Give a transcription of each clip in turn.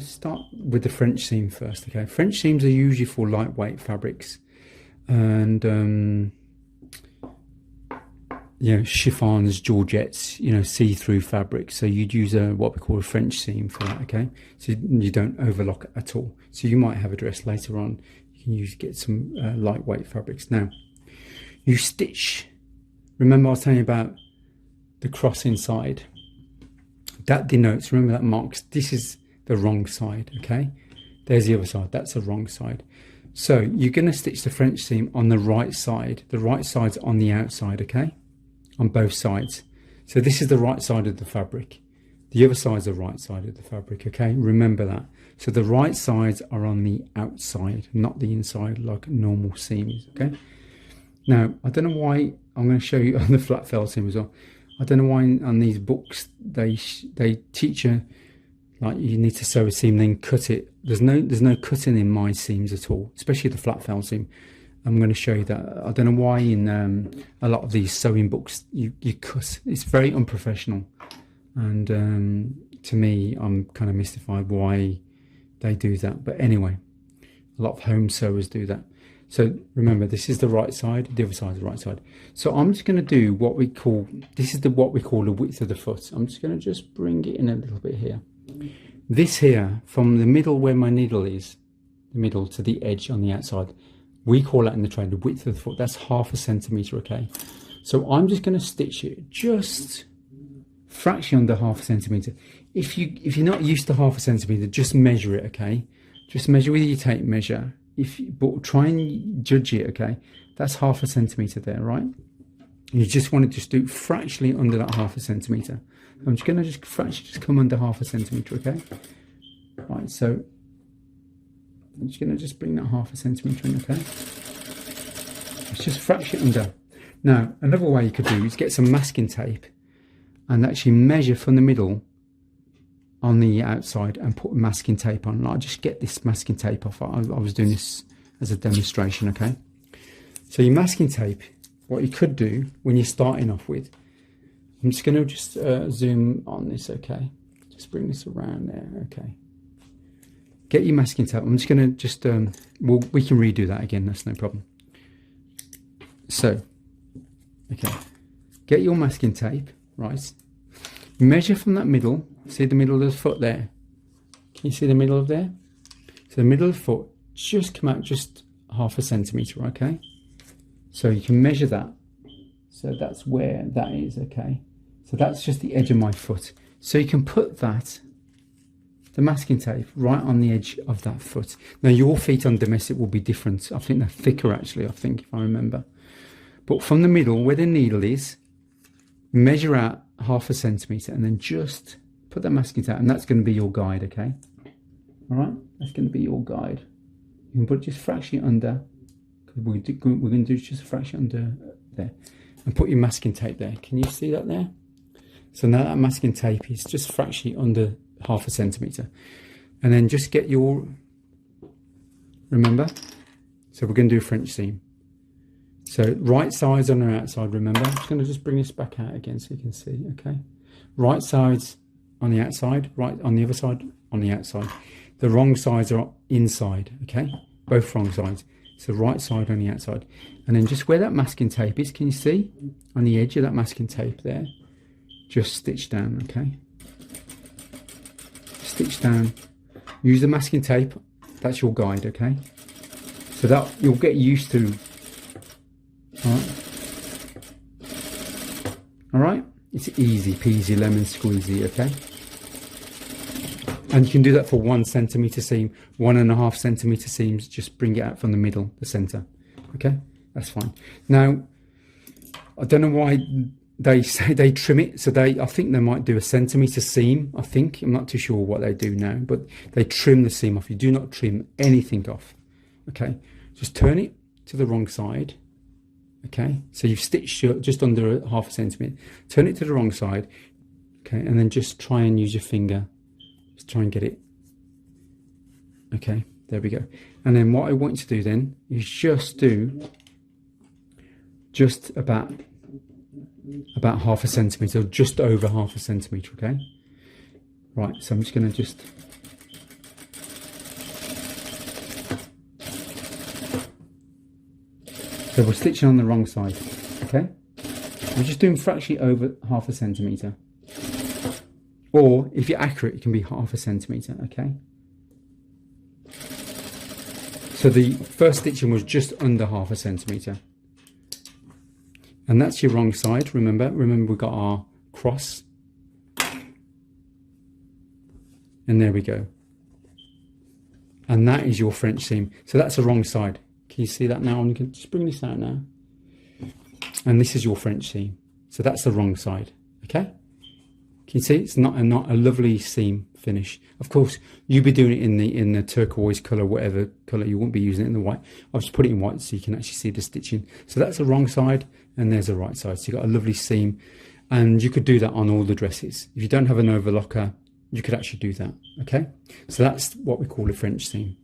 to start with the French seam first, okay? French seams are usually for lightweight fabrics and you know, chiffons, georgettes, you know, see-through fabrics. So you'd use what we call a French seam for that, okay? So you don't overlock at all. So you might have a dress later on. You can get some lightweight fabrics. Now, you stitch. Remember I was telling you about the cross inside. That denotes, remember that marks, this is the wrong side, okay? There's the other side, that's the wrong side. So you're going to stitch the French seam on the right side. The right side's on the outside, okay? On both sides. So this is the right side of the fabric. The other side's the right side of the fabric, okay? Remember that. So the right sides are on the outside, not the inside like normal seams, okay? Now, I don't know why, I'm going to show you on the flat felt seam as well. I don't know why on these books they teach you like you need to sew a seam then cut it. There's no cutting in my seams at all, especially the flat felt seam. I'm going to show you that. I don't know why in a lot of these sewing books you cut. It's very unprofessional, and to me I'm kind of mystified why they do that. But anyway, a lot of home sewers do that. So remember, this is the right side, the other side is the right side. So I'm just going to do what we call, this is what we call the width of the foot. I'm just going to just bring it in a little bit here. This here, from the middle where my needle is, the middle to the edge on the outside, we call that in the trade the width of the foot. That's 1/2 centimetre, okay? So I'm just going to stitch it just fraction under 1/2 centimetre. If you're not used to 1/2 centimetre, just measure it, okay? Just measure with your tape measure. But try and judge it, okay? That's 1/2 centimetre there, right? You just want to just do fractionally under that 1/2 centimetre. I'm just going to just come under 1/2 centimetre, okay? Right, so I'm just going to just bring that 1/2 centimetre in, okay? It's just fraction under. Now, another way you could do is get some masking tape and actually measure from the middle on the outside and put masking tape on. I'll just get this masking tape off. I was doing this as a demonstration, okay? So your masking tape, what you could do when you're starting off with, I'm just going to zoom on this, okay? Just bring this around there, okay? Get your masking tape. I'm just going to we can redo that again, that's no problem. So, okay, get your masking tape, right? Measure from that middle. See the middle of the foot there? Can you see the middle of there? So the middle of the foot, just come out just 1/2 centimetre, okay? So you can measure that. So that's where that is, okay? So that's just the edge of my foot. So you can put that, the masking tape, right on the edge of that foot. Now your feet on domestic will be different. I think they're thicker actually, I think, if I remember. But from the middle, where the needle is, measure out 1/2 centimetre and then just put that masking tape, and that's going to be your guide, okay? All right, that's going to be your guide. You can put just a fraction under, because we're going to do just a fraction under there, and put your masking tape there. Can you see that there? So now that masking tape is just fractionally under 1/2 centimetre, and then just get your, remember, so we're going to do a French seam. So right sides on the outside, remember. I'm just going to just bring this back out again so you can see, okay? Right sides on the outside, right on the other side on the outside. The wrong sides are inside, okay? Both wrong sides. So right side on the outside. And then just where that masking tape is, can you see? On the edge of that masking tape there, just stitch down, okay? Stitch down. Use the masking tape. That's your guide, okay? So that you'll get used to. All right, it's easy peasy lemon squeezy, okay? And you can do that for 1 centimetre seam, 1.5 centimetre seams. Just bring it out from the middle, the centre, okay? That's fine. Now, I don't know why they say they trim it. So I think they might do a centimetre seam. I think I'm not too sure what they do now, but they trim the seam off. You do not trim anything off, okay? Just turn it to the wrong side. Okay, so you've stitched just under 1/2 centimetre. Turn it to the wrong side, okay, and then just try and use your finger. Just try and get it. Okay, there we go. And then what I want you to do then is just do just about 1/2 centimetre, or just over 1/2 centimetre. Okay, right. So I'm just going to just So we're stitching on the wrong side, okay? We're just doing fractionally over 1/2 centimetre. Or if you're accurate, it can be 1/2 centimetre, okay? So the first stitching was just under 1/2 centimetre. And that's your wrong side, remember? Remember, we got our cross. And there we go. And that is your French seam. So that's the wrong side. Can you see that now? You can just bring this out now. And this is your French seam. So that's the wrong side, okay? Can you see? It's not a lovely seam finish. Of course, you'd be doing it in the turquoise colour, whatever colour. You wouldn't be using it in the white. I've just put it in white so you can actually see the stitching. So that's the wrong side, and there's the right side. So you've got a lovely seam, and you could do that on all the dresses. If you don't have an overlocker, you could actually do that, okay? So that's what we call a French seam,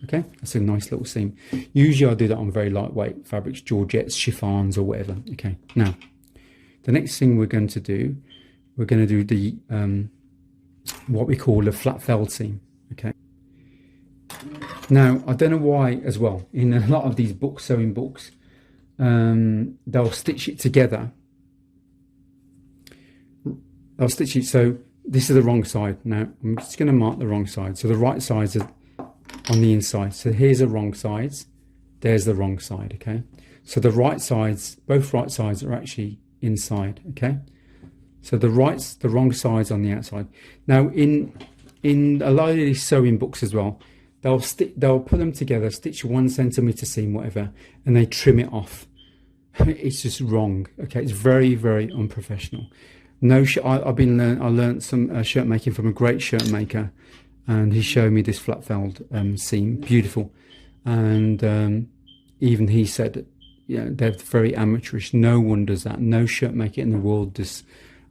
okay? That's a nice little seam. Usually I do that on very lightweight fabrics, georgettes, chiffons, or whatever, okay? Now, the next thing we're going to do, we're going to do the what we call a flat felled seam, okay? Now, I don't know why as well, in a lot of these books, sewing books, they'll stitch it together. They'll stitch it, so this is the wrong side. Now, I'm just going to mark the wrong side. So the right sides are on the inside. So here's the wrong sides. There's the wrong side, okay? So the right sides, both right sides are actually inside, okay? So the wrong sides on the outside. Now, in a lot of these sewing books as well, they'll put them together, stitch 1 centimetre seam, whatever, and they trim it off. It's just wrong, okay? It's very, very unprofessional. No, I learned some shirt making from a great shirt maker, and he showed me this flat felled seam, beautiful. And even he said, yeah, they're very amateurish. No one does that. No shirt maker in the world does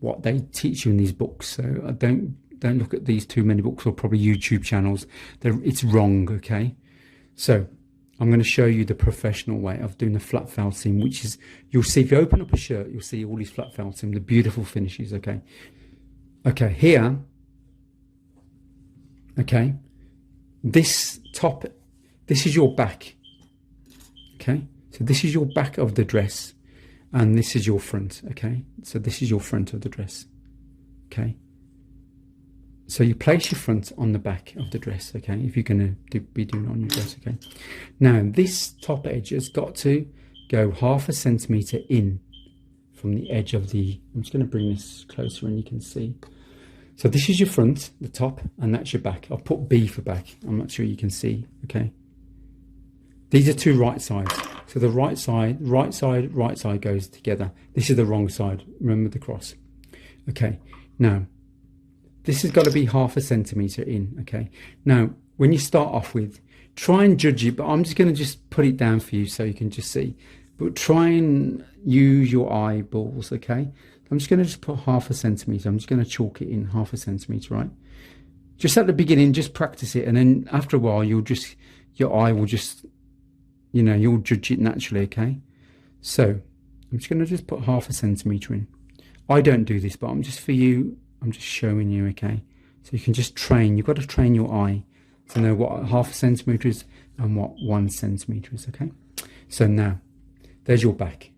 what they teach you in these books. So I don't look at these too many books or probably YouTube channels. It's wrong, okay? So I'm going to show you the professional way of doing a flat felled seam, which is, you'll see if you open up a shirt, you'll see all these flat felled seam, the beautiful finishes, okay? Okay, here, okay, this is your back, okay? So this is your back of the dress, and this is your front, okay? So this is your front of the dress, okay? So you place your front on the back of the dress, okay, if you're going to be doing it on your dress, okay. Now, this top edge has got to go 1/2 centimetre in from the edge of the, I'm just going to bring this closer and you can see. So this is your front, the top, and that's your back. I'll put B for back. I'm not sure you can see, okay. These are two right sides. So the right side goes together. This is the wrong side. Remember the cross. Okay, now, this has got to be 1/2 centimetre in, okay? Now, when you start off with, try and judge it, but I'm just going to just put it down for you so you can just see. But try and use your eyeballs, okay? I'm just going to just put 1/2 centimetre. I'm just going to chalk it in 1/2 centimetre, right? Just at the beginning, just practice it. And then after a while, your eye will just, you know, you'll judge it naturally, okay? So, I'm just going to just put 1/2 centimetre in. I don't do this, but I'm just for you. I'm just showing you, okay? So you can just train. You've got to train your eye to know what 1/2 centimetre is and what 1 centimetre is, okay? So now, there's your back.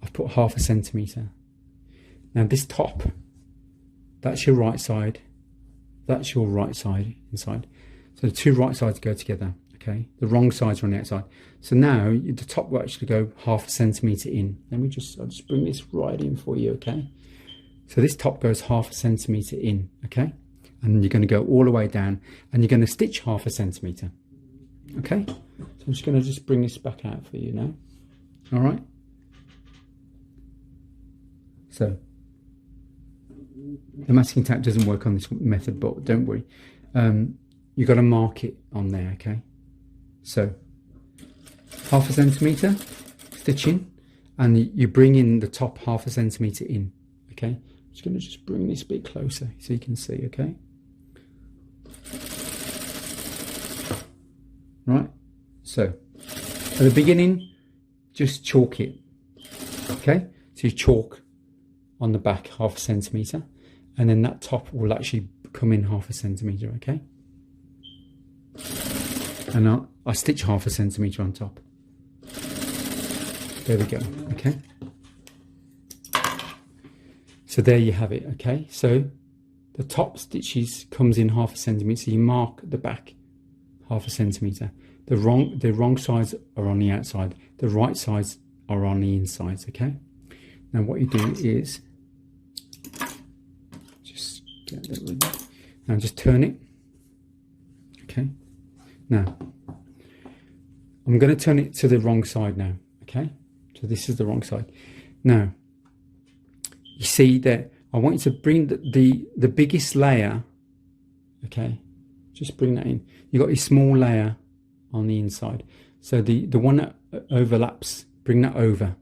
I've put 1/2 centimetre. Now this top, that's your right side. That's your right side inside. So the two right sides go together, okay? The wrong sides are on the outside. So now the top will actually go 1/2 centimetre in. I'll just bring this right in for you, okay? So this top goes 1/2 centimetre in, okay? And you're going to go all the way down and you're going to stitch 1/2 centimetre, okay? So I'm just going to just bring this back out for you now, all right? So the masking tape doesn't work on this method, but don't worry. You've got to mark it on there, okay? So 1/2 centimetre stitching, and you bring in the top 1/2 centimetre in, okay? I'm just going to just bring this a bit closer so you can see, okay? Right, so at the beginning, just chalk it, okay? So you chalk on the back 1/2 centimetre, and then that top will actually come in 1/2 centimetre, okay? And I stitch 1/2 centimetre on top. There we go. Okay. So there you have it. Okay. So the top stitches comes in 1/2 centimetre. So you mark the back 1/2 centimetre. The wrong sides are on the outside. The right sides are on the insides. Okay. Now what you do is just get that rid of it. Now just turn it. Okay. Now I'm going to turn it to the wrong side now. Okay. So this is the wrong side. Now you see that I want you to bring the biggest layer. Okay. Just bring that in. You've got a small layer on the inside. So the one that overlaps, bring that over.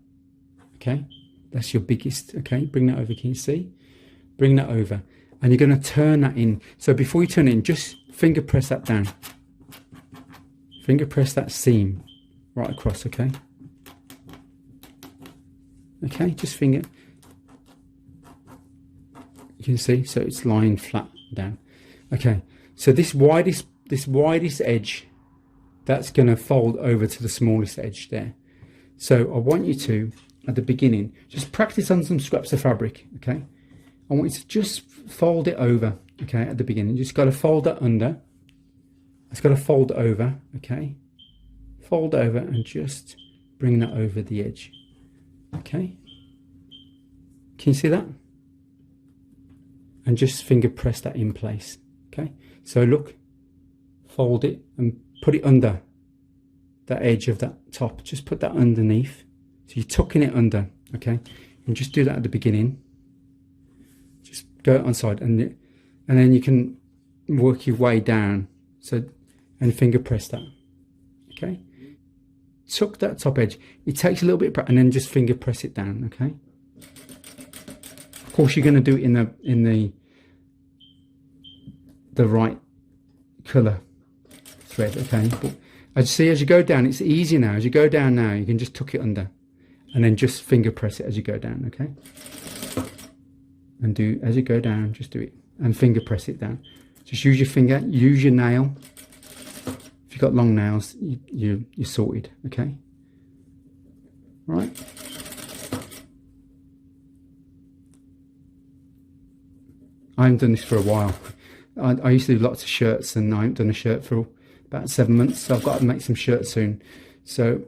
Okay. That's your biggest. Okay. Bring that over. Can you see? Bring that over. And you're going to turn that in. So before you turn it in, just finger press that down. Finger press that seam right across. Okay. Okay. Just finger. You can see. So it's lying flat down. Okay. So this widest edge, that's going to fold over to the smallest edge there. So I want you to, at the beginning, just practice on some scraps of fabric. Okay. I want you to just fold it over. Okay. At the beginning, you just got to fold that under. It's got to fold over. Okay. Fold over and just bring that over the edge. Okay. Can you see that? And just finger press that in place. Okay. So look, fold it and put it under that edge of that top. Just put that underneath. So you're tucking it under. Okay. And just do that at the beginning. Just go on side and then you can work your way down. So, and finger press that. Okay. Tuck that top edge. It takes a little bit, and then just finger press it down. Okay. Of course, you're going to do it in the right colour thread. Okay. But as you go down, it's easier now. As you go down now, you can just tuck it under, and then just finger press it as you go down. Okay. And do as you go down, just do it and finger press it down. Just use your finger. Use your nail. If you've got long nails, you're sorted. Okay. Right. I haven't done this for a while. I used to do lots of shirts, and I haven't done a shirt for about 7 months. So I've got to make some shirts soon. So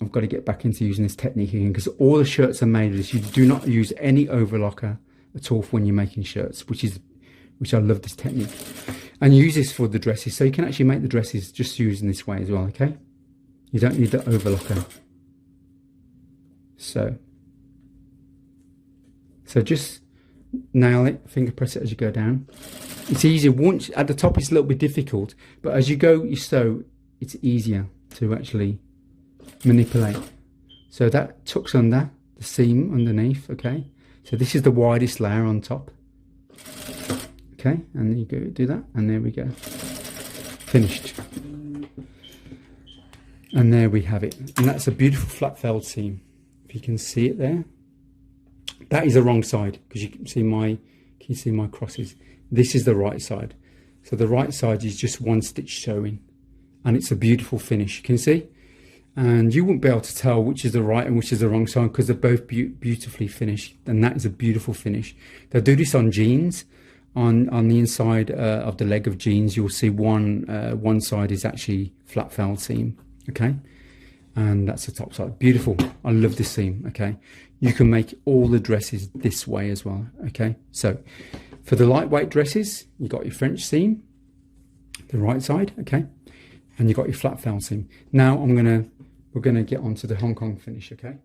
I've got to get back into using this technique again, because all the shirts are made with this. You do not use any overlocker at all when you're making shirts, which I love this technique. And you use this for the dresses, so you can actually make the dresses just using this way as well. Okay, you don't need the overlocker. So just nail it, finger press it as you go down. It's easier. Once at the top it's a little bit difficult, but as you go, you sew, it's easier to actually manipulate. So that tucks under the seam underneath. Okay, so this is the widest layer on top. Okay, and then you go do that, and there we go, finished. And there we have it, and that's a beautiful flat felled seam. If you can see it there, that is the wrong side, because you can see my crosses. This is the right side. So the right side is just one stitch sewing, and it's a beautiful finish. You can see, and you won't be able to tell which is the right and which is the wrong side, because they're both beautifully finished, and that is a beautiful finish. They'll do this on jeans. On the inside of the leg of jeans, you'll see one side is actually flat felled seam. Okay, and that's the top side. Beautiful. I love this seam. Okay, you can make all the dresses this way as well. Okay, so for the lightweight dresses, you got your French seam, the right side. Okay, and you got your flat felled seam. Now we're gonna get onto the Hong Kong finish. Okay.